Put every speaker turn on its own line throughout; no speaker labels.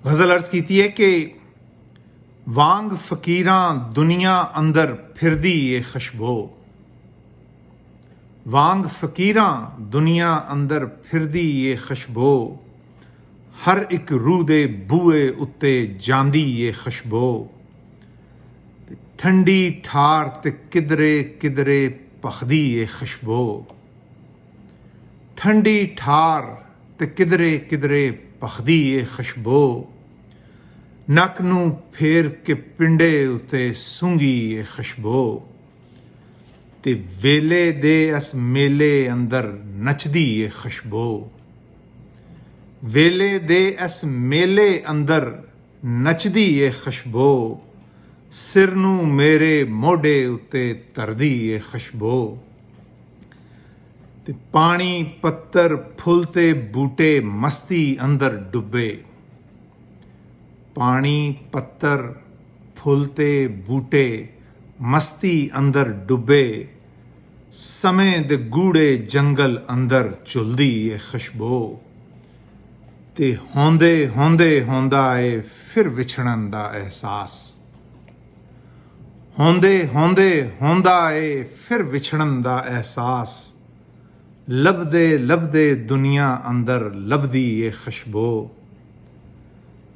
गज़ल अर्ज़ कीती है कि वांग फ़कीरां दुनिया अंदर फिरदी ये खुशबो, वांग फ़कीरां दुनिया अंदर फिरदी ये खुशबो, हर एक रूह दे बूए उत्ते जांदी ये खुशबो, ठंडी ठार ते किधरे किधरे पखदी ये खुशबो, ठंडी ठार ते किधरे किधरे पखदी ये खुशबो, नक नूं फेर के पिंडे उत्ते सूंघी ये खुशबो, ते वेले दे अस मेले अंदर नचदी ये खुशबो, वेले दे अस मेले अंदर नचदी ये खुशबो, सिर नूं मेरे मोढे उत्ते तरदी ये खुशबो, ते पानी पत्तर फुलते बूटे मस्ती अंदर डुबे, पानी पत्तर फुलते बूटे मस्ती अंदर डुबे, समय दे गूढ़े जंगल अंदर झुलदी ये खुशबो, ते होंदे होंदे होंदा ए फिर विछड़न दा एहसास, होंदे होंदे होंदा ए फिर विछड़न दा एहसास, लभदे लभदे दुनिया अंदर लभदी ये खुशबो,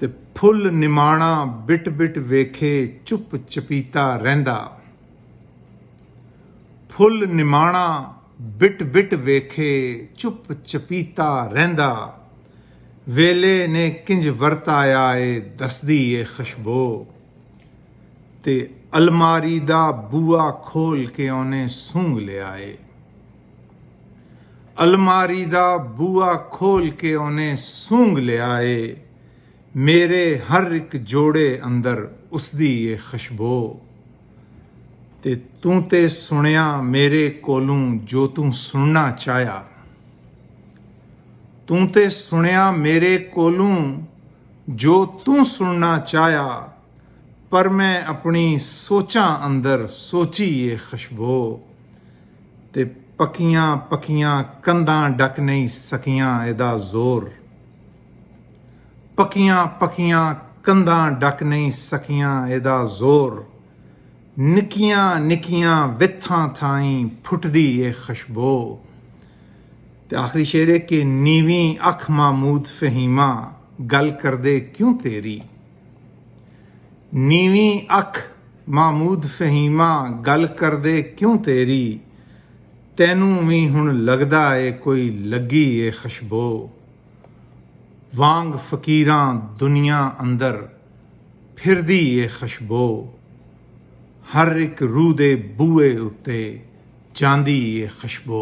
ते फुल निमाणा बिट बिट वेखे चुप चपीता रहिंदा, फुल निमाणा बिट बिट वेखे चुप चपीता रहिंदा, वेले ने किंज वरताया ए दसदी ए खुशबो, ते अलमारी दा बूआ खोल के ओने सूंघ लिया ए, अलमारी दा बूआ खोल के ओने सूंघ लिया ए, मेरे हर एक जोड़े अंदर उसदी ये खुशबो, ते तू ते सुनिया मेरे कोलों जो तू सुनना चाहया, तू ते सुनिया मेरे कोलों जो तू सुनना चाहया, पर मैं अपनी सोचां अंदर सोची ये खुशबो, ते पक्कियां पक्कियां कंधां डक नहीं सकियां एदा जोर, पक्कियां पक्कियां कंधां डक नहीं सकियां एदा जोर, निक्कियां निक्कियां विथां थाई फुटदी ये खुशबो, ते आखिरी शेर है कि नीवी अख महमूद फहीमा गल कर दे क्यों तेरी, नीवी अख महमूद फहीमा गल कर दे क्यों तेरी, तैनू भी हुण लगदा है कोई लगी ये खुशबो, वांग फ़कीरां दुनिया अंदर फिरदी ये खुशबो, हर एक रूह दे बूए उत्ते जांदी ये खुशबो।